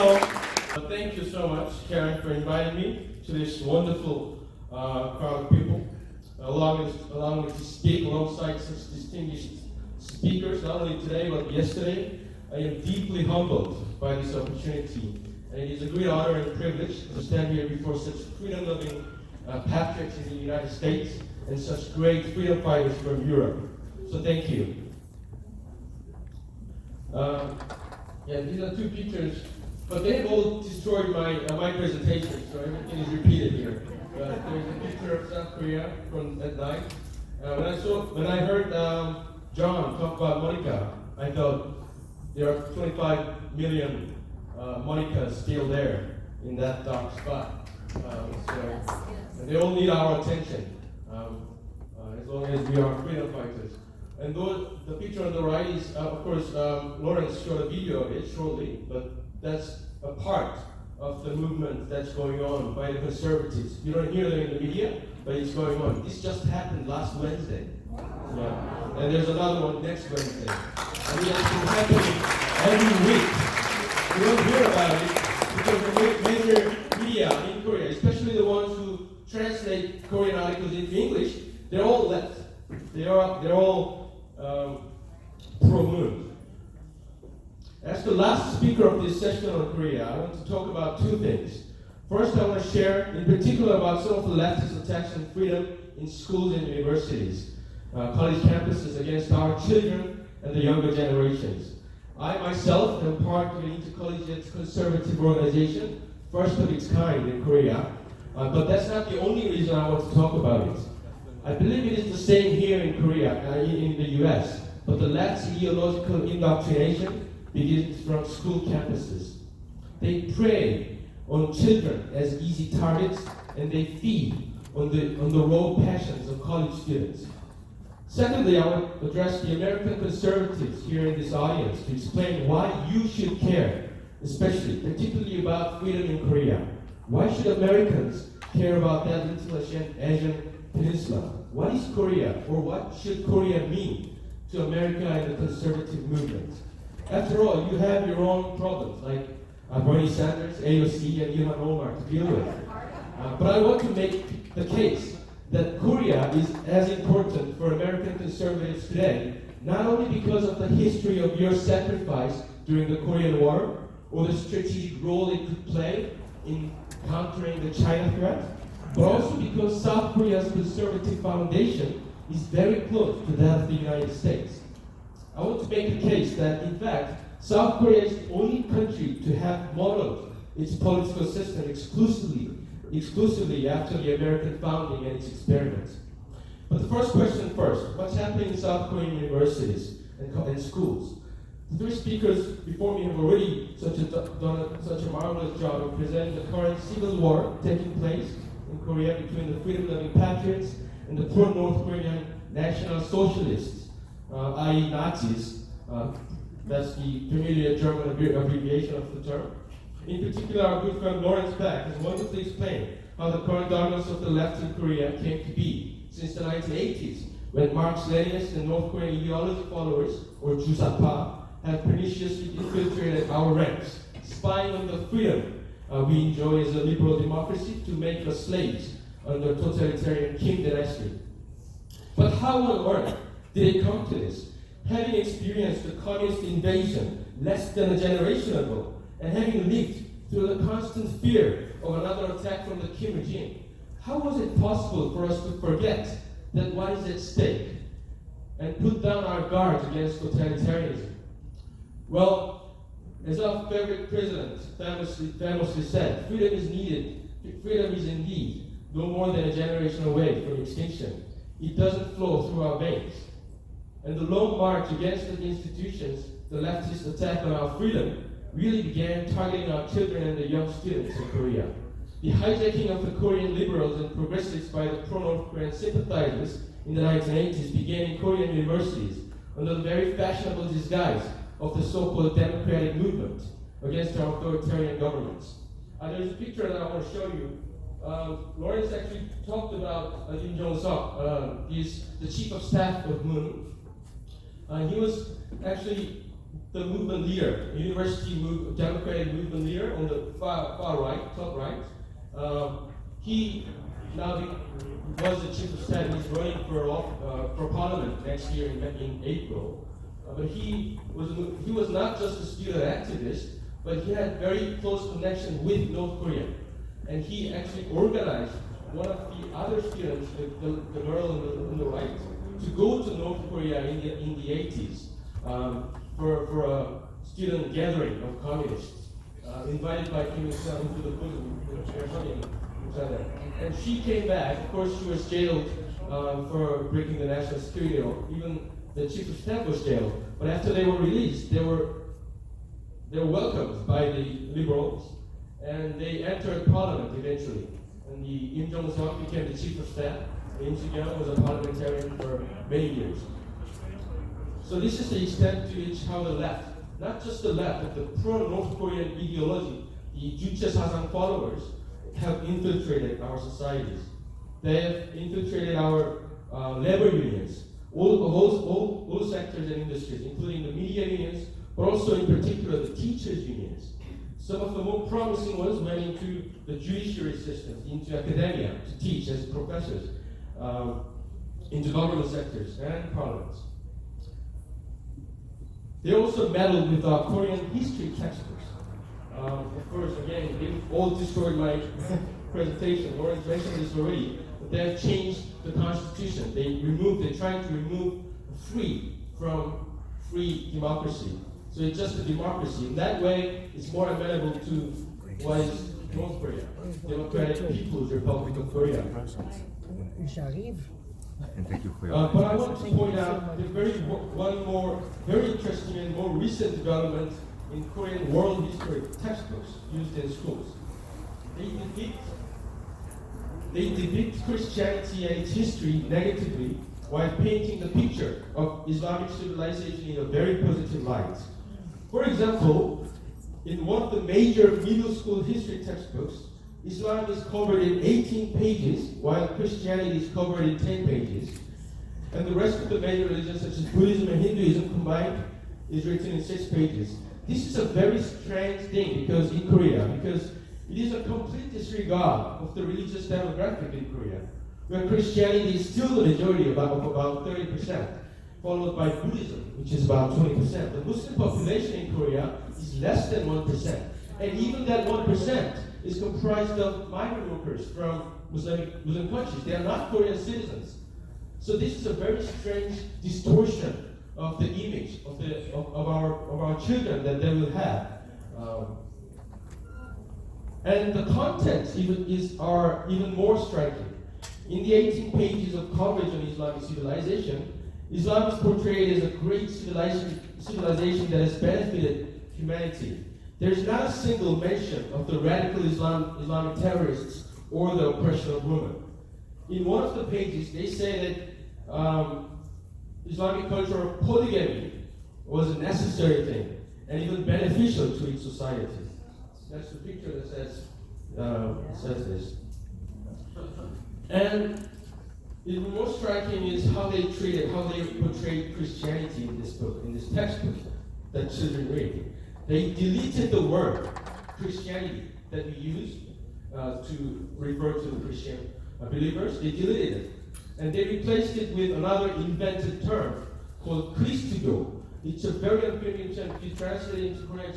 all. Thank you so much, Karen, for inviting me to this wonderful crowd of people, allowing me to speak alongside such distinguished speakers, not only today but yesterday. I am deeply humbled by this opportunity, and it is a great honor and privilege to stand here before such freedom-loving patriots in the United States and such great freedom fighters from Europe. So thank you. These are two pictures, but they have all destroyed my presentation, so everything is repeated here. There's a picture of South Korea from at night. When I heard John talk about Monica, I thought there are 25 million Monicas still there in that dark spot. And they all need our attention, as long as we are freedom fighters. And the picture on the right is, of course, Lawrence showed a video of it shortly, but that's a part of the movement that's going on by the conservatives. You don't hear them in the media, but it's going on. This just happened last Wednesday. Yeah. And there's another one next Wednesday. And it's been happening every week. We don't hear about it because the major media in Korea, especially the ones who translate Korean articles into English, they're all left. They're all pro-moon. As the last speaker of this session on Korea, I want to talk about two things. First, I want to share in particular about some of the leftist attacks on freedom in schools and universities, college campuses against our children and the younger generations. I myself am part of an intercollegiate conservative organization, first of its kind in Korea, but that's not the only reason I want to talk about it. I believe it is the same here in Korea, in the US, but the left's ideological indoctrination begins from school campuses. They prey on children as easy targets, and they feed on the raw passions of college students. Secondly, I want to address the American conservatives here in this audience to explain why you should care, particularly about freedom in Korea. Why should Americans care about that little Asian peninsula? What is Korea, or what should Korea mean to America and the conservative movement? After all, you have your own problems, like Bernie Sanders, AOC, and Ilhan Omar to deal with. But I want to make the case that Korea is as important for American conservatives today, not only because of the history of your sacrifice during the Korean War, or the strategic role it could play in countering the China threat, but also because South Korea's conservative foundation is very close to that of the United States. I want to make the case that, in fact, South Korea is the only country to have modeled its political system exclusively after the American founding and its experiments. But the first question first, what's happening in South Korean universities and schools? The three speakers before me have already done such a marvelous job of presenting the current civil war taking place in Korea between the freedom-loving patriots and the pro-North Korean National Socialists, i.e. Nazis. That's the familiar German abbreviation of the term. In particular, our good friend Lawrence Beck has wonderfully explained how the current dogmas of the left in Korea came to be since the 1980s, when Marx-Leninist and North Korean ideology followers, or Jusapa, have perniciously infiltrated our ranks, spying on the freedom we enjoy as a liberal democracy to make us slaves under totalitarian Kim dynasty. But how on earth did it come to this? Having experienced the communist invasion less than a generation ago, and having lived through the constant fear of another attack from the Kim regime, how was it possible for us to forget that what is at stake and put down our guards against totalitarianism? Well, as our favorite president famously said, freedom is indeed no more than a generation away from extinction. It doesn't flow through our veins. And the long march against the institutions, the leftist attack on our freedom, really began targeting our children and the young students in Korea. The hijacking of the Korean liberals and progressives by the pro-North Korean sympathizers in the 1980s began in Korean universities under the very fashionable disguise of the so-called democratic movement against our authoritarian governments. There's a picture that I want to show you. Lawrence actually talked about Kim Jong-seok. He's the chief of staff of Moon. He was actually the movement leader, democratic movement leader on the far right, top right. He now was the chief of staff. He's running for parliament next year in April. But he was not just a student activist, but he had very close connection with North Korea. And he actually organized one of the other students, the girl on the right, to go to North Korea in the 80s for a student gathering of communists, invited by Pyungse into the bosom of hugging each other. And she came back. Of course, she was jailed for breaking the national security law. Even the chief of staff was jailed. But after they were released, they were welcomed by the liberals, and they entered parliament eventually. And the Im Jong-seok became the chief of staff. Im Soo-kyung was a parliamentarian for many years. So this is the extent to which how the left, not just the left, but the pro-North Korean ideology, the Juche Sasang followers, have infiltrated our societies. They have infiltrated our labor unions, all sectors and industries, including the media unions, but also in particular the teachers unions. Some of the more promising ones went into the judiciary system, into academia to teach as professors, into government sectors and parliaments. They also meddled with our Korean history textbooks. Of course, again, they all destroyed my presentation. Lawrence mentioned this already, but they have changed the constitution. They're trying to remove free from free democracy. So it's just a democracy. In that way, it's more amenable to what is North Korea, Democratic People's Republic of Korea. And thank you for your But I want to point out one more very interesting and more recent development in Korean world history textbooks used in schools. They depict Christianity and its history negatively while painting the picture of Islamic civilization in a very positive light. For example, in one of the major middle school history textbooks, Islam is covered in 18 pages, while Christianity is covered in 10 pages. And the rest of the major religions, such as Buddhism and Hinduism combined, is written in 6 pages. This is a very strange thing in Korea, because it is a complete disregard of the religious demographic in Korea, where Christianity is still the majority, of about 30%, followed by Buddhism, which is about 20%. The Muslim population in Korea is less than 1%. And even that 1% is comprised of migrant workers from Muslim countries. They are not Korean citizens. So this is a very strange distortion of the image of our children that they will have. And the contents are even more striking. In the 18 pages of coverage on Islamic civilization, Islam is portrayed as a great civilization that has benefited humanity. There's not a single mention of the radical Islamic terrorists or the oppression of women. In one of the pages, they say that Islamic culture of polygamy was a necessary thing and even beneficial to its society. That's the picture that says this. And even more striking is how they portrayed Christianity in this book, in this textbook that children read. They deleted the word Christianity that we use to refer to the Christian believers. They deleted it. And they replaced it with another invented term called Christigo. It's a very unfamiliar term. If you translate it into Korean,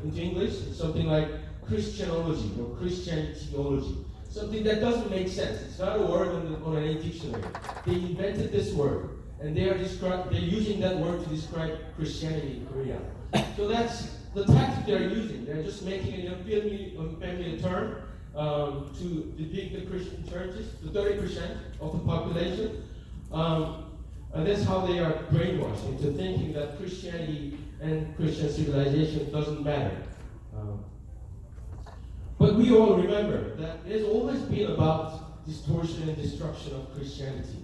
into English, it's something like Christianology or Christian theology. Something that doesn't make sense. It's not a word on any dictionary. They invented this word, and they're using that word to describe Christianity in Korea. So that's the tactic they're using. They're just making an unfamiliar term to depict the Christian churches, the 30% of the population. And that's how they are brainwashed into thinking that Christianity and Christian civilization doesn't matter. But we all remember that it's always been about distortion and destruction of Christianity.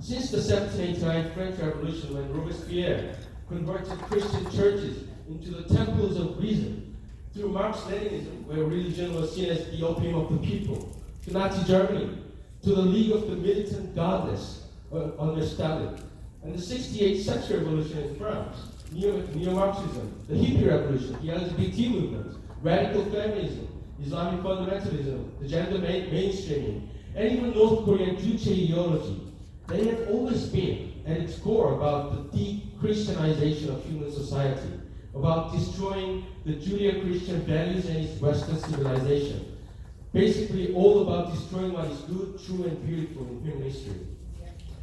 Since the 1789 French Revolution, when Robespierre converted Christian churches into the temples of reason, through Marx-Leninism, where religion was seen as the opium of the people, to Nazi Germany, to the League of the Militant Godless under Stalin, and the 68 Sex Revolution in France, neo-Marxism, the hippie revolution, the LGBT movement, radical feminism, Islamic fundamentalism, the gender mainstreaming, and even North Korean Juche ideology. They have always been, at its core, about the deep Christianization of human society, about destroying the Judeo-Christian values and its Western civilization. Basically, all about destroying what is good, true, and beautiful in human history.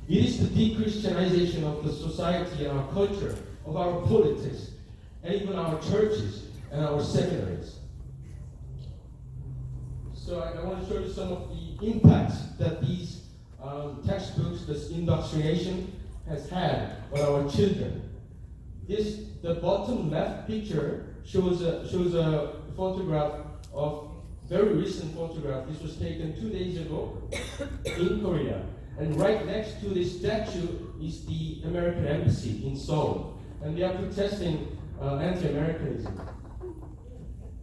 It is the de-Christianization of the society and our culture, of our politics, and even our churches and our seminaries. So I want to show you some of the impacts that these textbooks, this indoctrination, has had on our children. The bottom left picture shows a photograph of very recent photograph. This was taken 2 days ago in Korea. And right next to this statue is the American embassy in Seoul. And they are protesting anti-Americanism.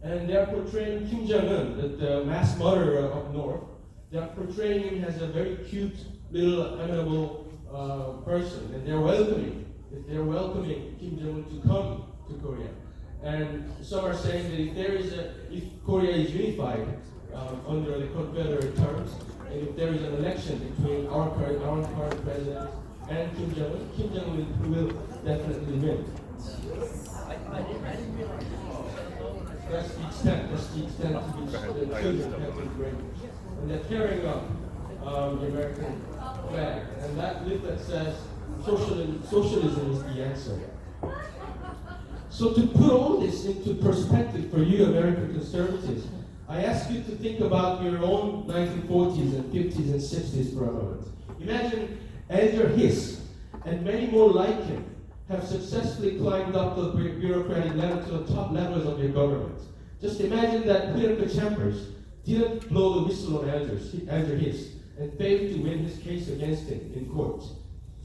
And they are portraying Kim Jong-un, the mass murderer of North. They are portraying him as a very cute, little, amenable person. And they're welcoming Kim Jong-un to come to Korea. And some are saying that if Korea is unified under the Confederate terms, and if there is an election between our current president and Kim Jong-un will definitely win. That's the extent to which the children have been brainwashed. And they're carrying up the American flag. And that leaflet says, socialism is the answer. So to put all this into perspective for you American conservatives, I ask you to think about your own 1940s and 50s and 60s for a moment. Imagine Edgar Hiss and many more like him have successfully climbed up the bureaucratic ladder to the top levels of your government. Just imagine that political chambers didn't blow the whistle on Edgar Hiss and failed to win his case against him in court.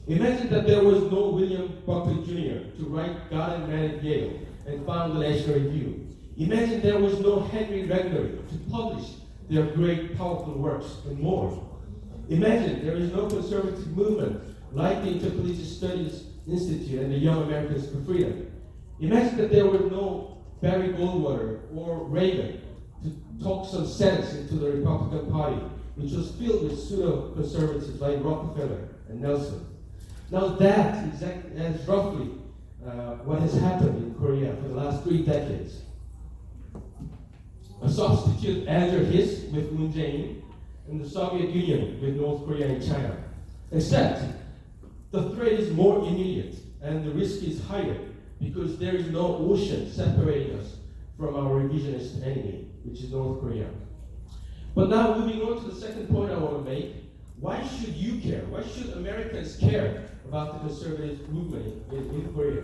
Imagine that there was no William Buckley Jr. to write God and Man at Yale and found the National Review. Imagine there was no Henry Regnery to publish their great, powerful works and more. Imagine there is no conservative movement like the Intercollegiate Studies Institute and the Young Americans for Freedom. Imagine that there were no Barry Goldwater or Reagan to talk some sense into the Republican Party, which was filled with pseudo-conservatives like Rockefeller and Nelson. Now that is roughly what has happened in Korea for the last 3 decades. A substitute Edgar Hiss with Moon Jae-in and the Soviet Union with North Korea and China. Except the threat is more immediate and the risk is higher because there is no ocean separating us from our revisionist enemy, which is North Korea. But now moving on to the second point I want to make, why should you care? Why should Americans care about the conservative movement in Korea?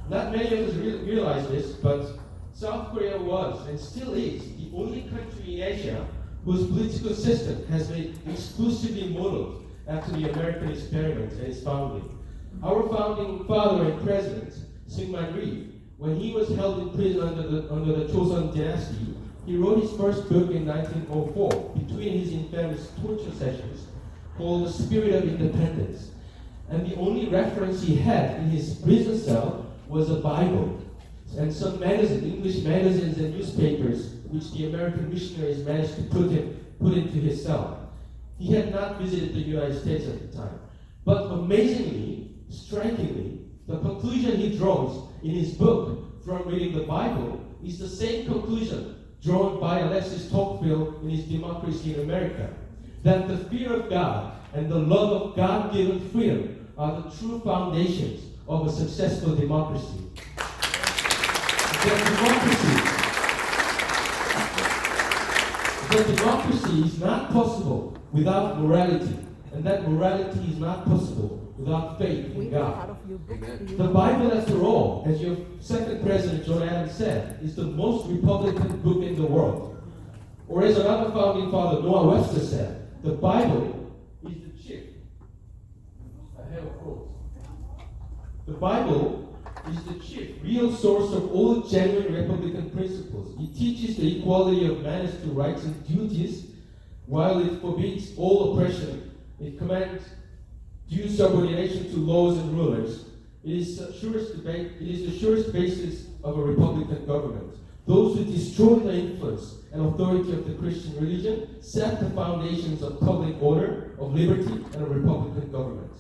Not many of us realize this, but South Korea was and still is the only country in Asia whose political system has been exclusively modeled after the American experiment and its founding. Our founding father and president, Syngman Rhee, when he was held in prison under the Joseon dynasty, he wrote his first book in 1904 between his infamous torture sessions called The Spirit of Independence. And the only reference he had in his prison cell was a Bible and some English magazines and newspapers which the American missionaries managed to put into his cell. He had not visited the United States at the time. But amazingly, strikingly, the conclusion he draws in his book from reading the Bible is the same conclusion drawn by Alexis Tocqueville in his Democracy in America, that the fear of God and the love of God-given freedom are the true foundations of a successful democracy. The democracy is not possible without morality, and that morality is not possible without faith in God. The Bible, after all, as your second president, John Adams, said, is the most Republican book in the world. Or as another founding father, Noah Webster, said, the Bible is the chip. I have a quote. The Bible is the chief, real source of all genuine Republican principles. It teaches the equality of man as to rights and duties, while it forbids all oppression. It commands due subordination to laws and rulers. It is the surest basis of a republican government. Those who destroy the influence and authority of the Christian religion set the foundations of public order, of liberty, and a republican government.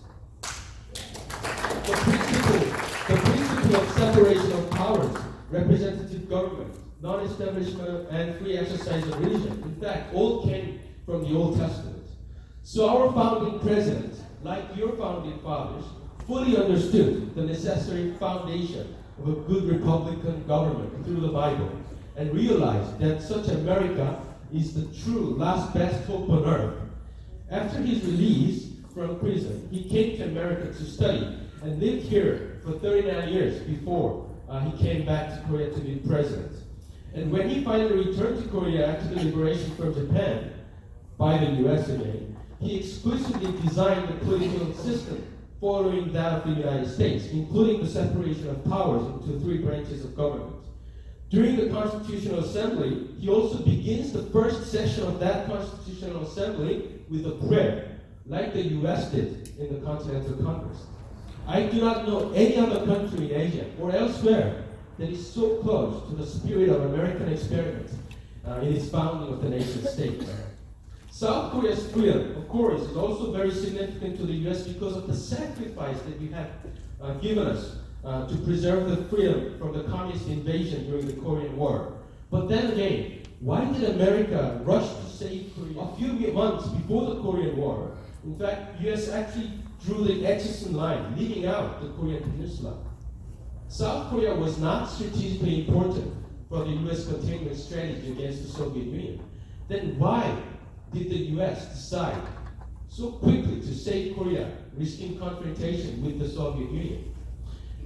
The principle of separation of powers, representative government, non-establishment, and free exercise of religion, in fact, all came from the Old Testament. So our founding president, like your founding fathers, fully understood the necessary foundation of a good republican government through the Bible, and realized that such America is the true last best hope on earth. After his release from prison, he came to America to study and lived here for 39 years before he came back to Korea to be president. And when he finally returned to Korea after the liberation from Japan by the US again, he exclusively designed the political system following that of the United States, including the separation of powers into three branches of government. During the Constitutional Assembly, he also begins the first session of that Constitutional Assembly with a prayer, like the US did in the Continental Congress. I do not know any other country in Asia or elsewhere that is so close to the spirit of American experiment in its founding of the nation state. South Korea's freedom, of course, is also very significant to the US because of the sacrifice that you have given us to preserve the freedom from the communist invasion during the Korean War. But then again, why did America rush to save Korea? A few months before the Korean War, in fact, US actually drew the Axis line, leaving out the Korean Peninsula. South Korea was not strategically important for the US containment strategy against the Soviet Union. Then why did the US decide so quickly to save Korea, risking confrontation with the Soviet Union?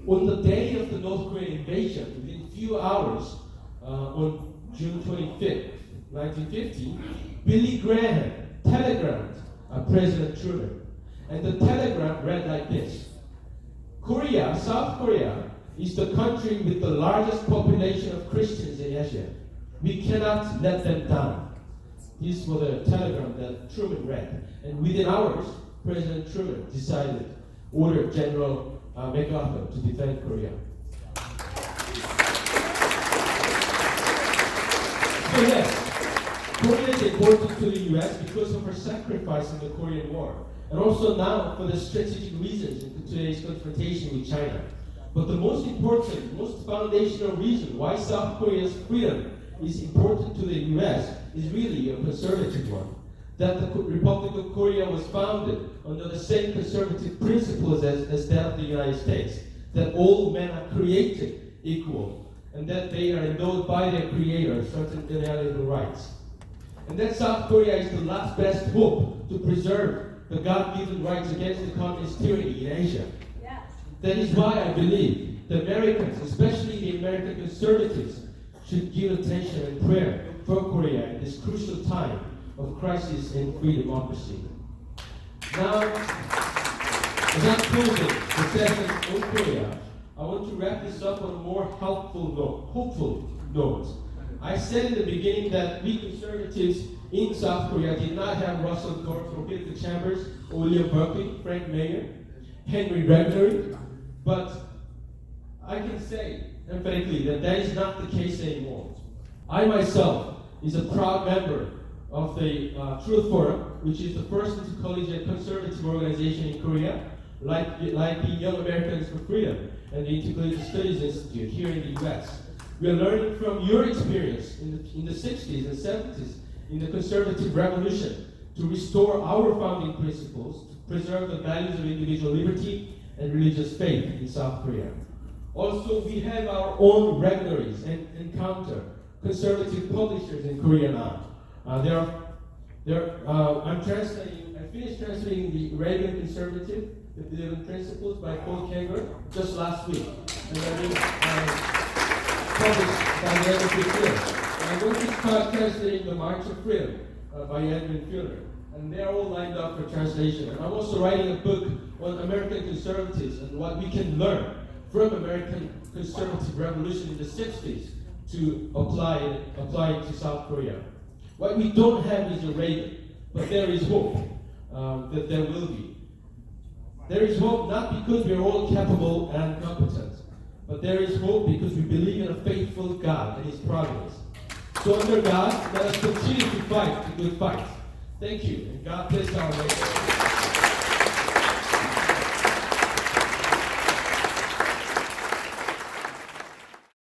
On the day of the North Korean invasion, within a few hours, on June 25th, 1950, Billy Graham telegrammed President Truman. And the telegram read like this: Korea, South Korea, is the country with the largest population of Christians in Asia. We cannot let them down. This was the telegram that Truman read. And within hours, President Truman ordered General MacArthur to defend Korea. So yes, Korea is important to the US because of her sacrifice in the Korean War, and also now for the strategic reasons in today's confrontation with China. But the most important, most foundational reason why South Korea's freedom is important to the US is really a conservative one. That the Republic of Korea was founded under the same conservative principles as that of the United States. That all men are created equal, and that they are endowed by their creator certain inalienable rights. And that South Korea is the last best hope to preserve the God-given rights against the communist tyranny in Asia. Yes. That is why I believe the Americans, especially the American conservatives, should give attention and prayer for Korea in this crucial time of crisis in free democracy. Now, as I'm closing the session on Korea, I want to wrap this up on a more hopeful note. I said in the beginning that we conservatives in South Korea did not have Russell Korb or Peter Chambers, or William Berkeley, Frank Mayer, Henry Regnery, but I can say emphatically that is not the case anymore. I myself is a proud member of the Truth Forum, which is the first intercollegiate conservative organization in Korea, like the Young Americans for Freedom and the Intercollegiate Studies Institute here in the US. We are learning from your experience in the 60s and 70s in the conservative revolution to restore our founding principles, to preserve the values of individual liberty and religious faith in South Korea. Also, we have our own Regneries and Encounter conservative publishers in Korea now. I finished translating the Reagan Conservative, the 11 Principles by Paul Kanger just last week. And that is published by the end of this year. I'm going to start translating The March of Freedom by Edwin Fuller. And they're all lined up for translation. And I'm also writing a book on American conservatives and what we can learn from American conservative revolution in the 60s to apply it to South Korea. What we don't have is a Reagan, but there is hope that there will be. There is hope not because we are all capable and competent, but there is hope because we believe in a faithful God and His providence. So under God, let us continue to fight the good fight. Thank you, and God bless our nation.